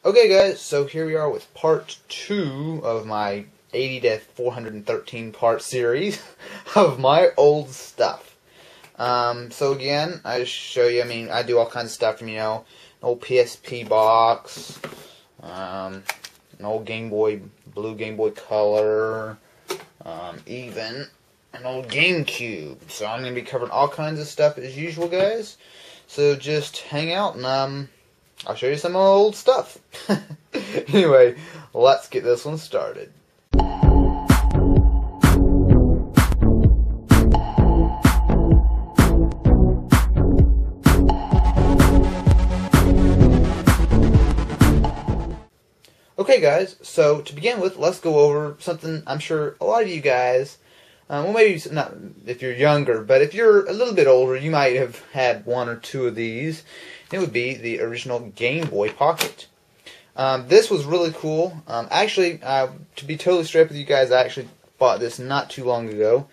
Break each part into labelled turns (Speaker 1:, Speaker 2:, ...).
Speaker 1: Okay guys, so here we are with part 2 of my 80 to 413 part series of my old stuff. So again, I just show you, I do all kinds of stuff from, an old PSP box, an old Game Boy, blue Game Boy Color, even an old GameCube. So I'm going to be covering all kinds of stuff as usual, guys. So just hang out and, I'll show you some old stuff. Anyway, let's get this one started. Okay guys, so to begin with, let's go over something I'm sure a lot of you guys, well maybe not if you're younger, but if you're a little bit older, you might have had one or two of these. It would be the original Game Boy Pocket. This was really cool. Actually, to be totally straight with you guys, I actually bought this not too long ago.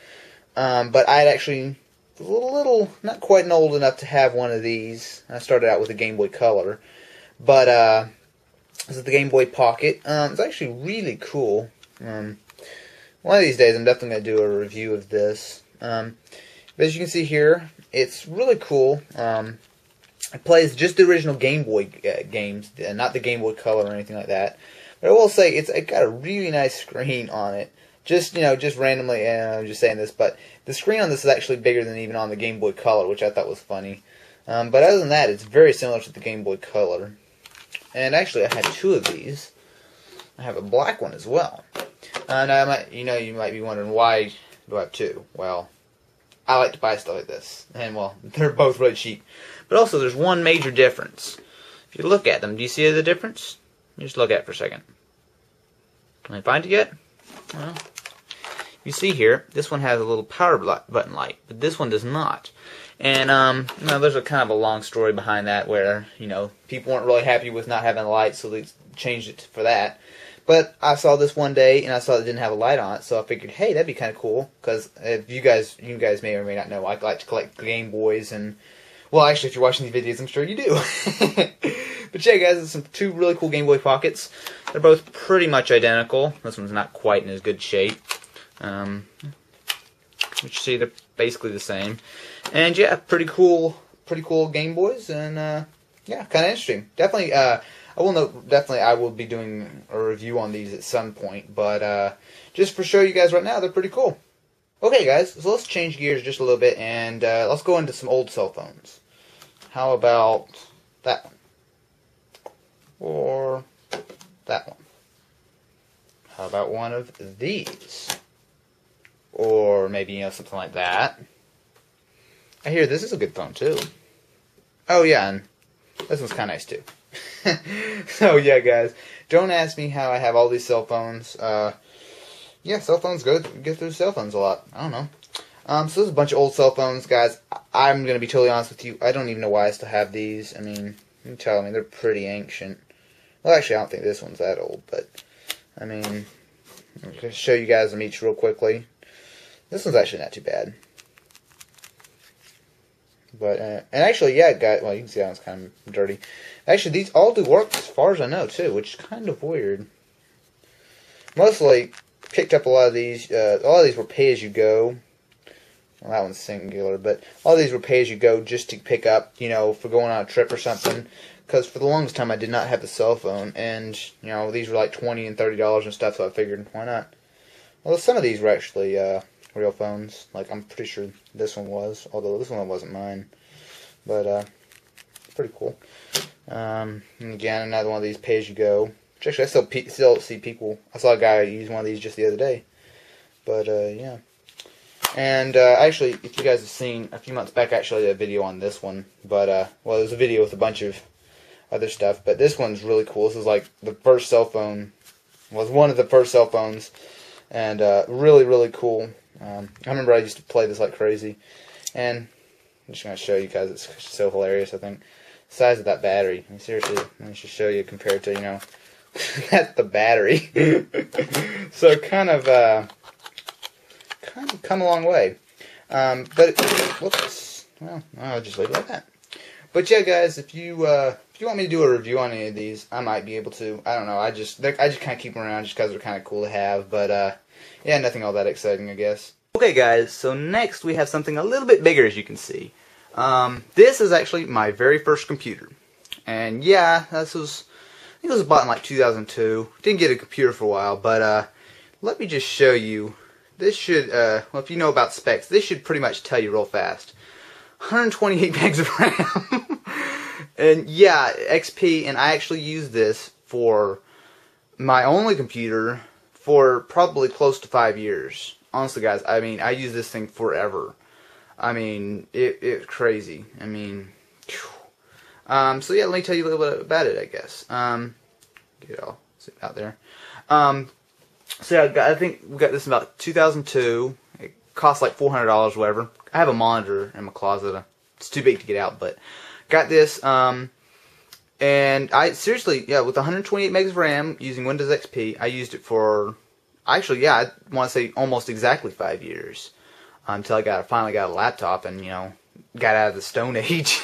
Speaker 1: But I had actually was a little, not quite old enough to have one of these. I started out with a Game Boy Color. But this is the Game Boy Pocket. It's actually really cool. One of these days I'm definitely going to do a review of this. But as you can see here, it's really cool. It plays just the original Game Boy games, not the Game Boy Color or anything like that. But I will say it got a really nice screen on it. Just just randomly, I'm just saying this, but the screen on this is actually bigger than even on the Game Boy Color, which I thought was funny. But other than that, it's very similar to the Game Boy Color. And actually, I had two of these. I have a black one as well. And you might be wondering, why do I have two? Well, I like to buy stuff like this, and well, they're both really cheap. But also, there's one major difference. If you look at them, do you see the difference? Just look at it for a second. Can I find it yet? Well, you see here, this one has a little power button light, but this one does not. And there's a kind of a long story behind that, where people weren't really happy with not having a light, so they changed it for that. But I saw this one day, and I saw it didn't have a light on it, so I figured, hey, that'd be kind of cool. Because if you guys may or may not know, I like to collect Game Boys, and well, actually, if you're watching these videos, I'm sure you do. But yeah, guys, it's two really cool Game Boy Pockets. They're both pretty much identical. This one's not quite in as good shape. Which you see, they're basically the same. And yeah, pretty cool Game Boys, and yeah, kind of interesting. Definitely. I will note, definitely I will be doing a review on these at some point, but just for show you guys right now, they're pretty cool. Okay guys, so let's change gears just a little bit, and let's go into some old cell phones. How about that one? Or that one? How about one of these? Or maybe, something like that. I hear this is a good phone too. Oh yeah, and this one's kind of nice too. So yeah, guys, don't ask me how I have all these cell phones. Yeah, cell phones get through cell phones a lot. I don't know. So there's a bunch of old cell phones, guys. I'm gonna be totally honest with you. I don't even know why I still have these. You tell me, they're pretty ancient. Well, actually, I don't think this one's that old, but I'm gonna show you guys them each real quickly. This one's actually not too bad. But, and actually, yeah, guys, well, you can see that one's kind of dirty. Actually, these all do work as far as I know, too, which is kind of weird. Mostly picked up a lot of these were pay-as-you-go. Well, that one's singular, but all these were pay-as-you-go just to pick up, for going on a trip or something. Because for the longest time, I did not have a cell phone, and, these were like $20 and $30 and stuff, so I figured, why not? Well, some of these were actually, real phones. Like, I'm pretty sure this one was, although this one wasn't mine. But, it's pretty cool. And again, another one of these pay-as-you-go. Which actually, I still see people. I saw a guy use one of these just the other day. But, yeah. And, actually, if you guys have seen, a few months back, I actually did a video on this one. But, well, it was a video with a bunch of other stuff. But this one's really cool. This is like the first cell phone. Was one of the first cell phones. And, really, really cool. I remember I used to play this like crazy, and I'm just going to show you guys, it's so hilarious, I think. The size of that battery, seriously, let me just show you compared to, that's the battery. So kind of come a long way. But, whoops, well, I'll just leave it like that. But yeah, guys, if you if you want me to do a review on any of these, I might be able to. I don't know. I just kind of keep them around just because they're kind of cool to have. But yeah, nothing all that exciting, I guess. Okay, guys. So next we have something a little bit bigger, as you can see. This is actually my very first computer, and yeah, I think it was bought in like 2002. Didn't get a computer for a while, but let me just show you. This should, well, if you know about specs, this should pretty much tell you real fast. 128 megs of RAM. And yeah, XP, and I actually used this for my only computer for probably close to 5 years. Honestly, guys, I mean, I use this thing forever. I mean, it's crazy. I mean, so yeah, let me tell you a little bit about it, I guess. Get it all out there. So yeah, I think we got this in about 2002. It cost like $400 or whatever. I have a monitor in my closet. It's too big to get out, but got this. And I seriously, yeah, with 128 megs of RAM using Windows XP, I used it for actually, yeah, I want to say almost exactly 5 years until I finally got a laptop and got out of the Stone Age.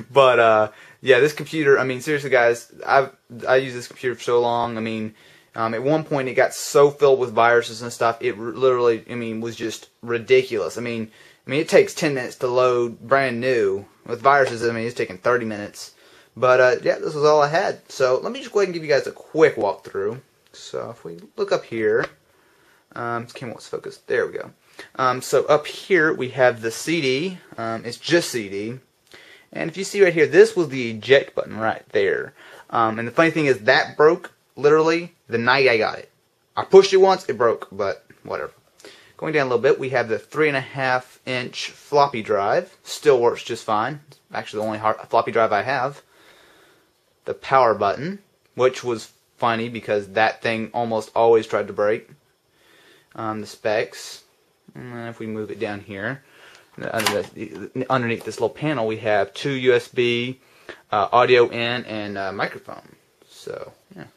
Speaker 1: But yeah, this computer. I mean, seriously, guys, I used this computer for so long. I mean. At one point, it got so filled with viruses and stuff, it literally, I mean, was just ridiculous. I mean, it takes 10 minutes to load brand new. With viruses, I mean, it's taking 30 minutes. But, yeah, this was all I had. So, let me just go ahead and give you guys a quick walkthrough. So, if we look up here, this camera wants focus. There we go. So, up here, we have the CD. It's just CD. And if you see right here, this was the eject button right there. And the funny thing is, that broke literally the night I got it. I pushed it once, it broke, but whatever. Going down a little bit, we have the 3.5-inch floppy drive. Still works just fine. It's actually the only floppy drive I have. The power button, which was funny because that thing almost always tried to break. The specs. And then if we move it down here, underneath this little panel, we have 2 USB, audio in, and microphone. So, yeah.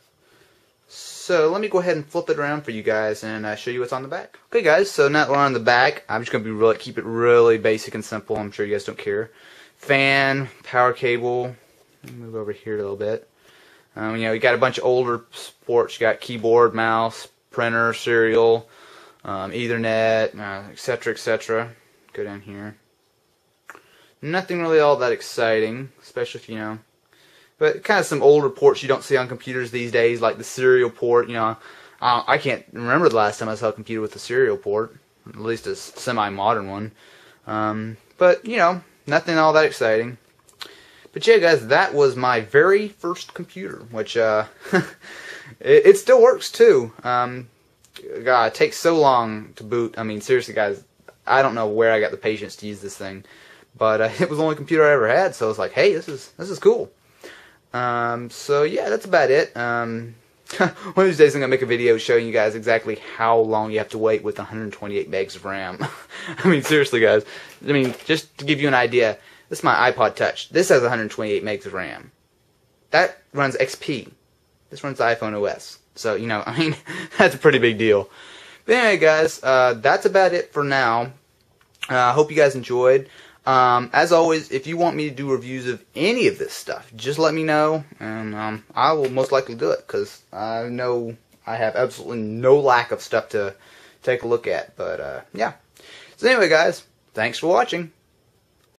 Speaker 1: So let me go ahead and flip it around for you guys and show you what's on the back. Okay, guys. So now that we're on the back, I'm just gonna keep it really basic and simple. I'm sure you guys don't care. Fan, power cable. Let me move over here a little bit. You got a bunch of older ports. You got keyboard, mouse, printer, serial, Ethernet, etc., etc. Go down here. Nothing really all that exciting, especially if but kind of some older ports you don't see on computers these days, like the serial port. I can't remember the last time I saw a computer with a serial port, at least a semi-modern one. But, nothing all that exciting. But yeah, guys, that was my very first computer, which, it still works, too. God, it takes so long to boot. I mean, seriously, guys, I don't know where I got the patience to use this thing. But it was the only computer I ever had, so I was like, hey, this is cool. So yeah, that's about it. One of these days I'm going to make a video showing you guys exactly how long you have to wait with 128 megs of RAM. I mean, seriously, guys. I mean, just to give you an idea, this is my iPod Touch. This has 128 megs of RAM. That runs XP. This runs the iPhone OS. So, I mean, that's a pretty big deal. But anyway, guys, that's about it for now. I hope you guys enjoyed. As always, if you want me to do reviews of any of this stuff, just let me know, and I will most likely do it, because I know I have absolutely no lack of stuff to take a look at, but yeah. So anyway, guys, thanks for watching.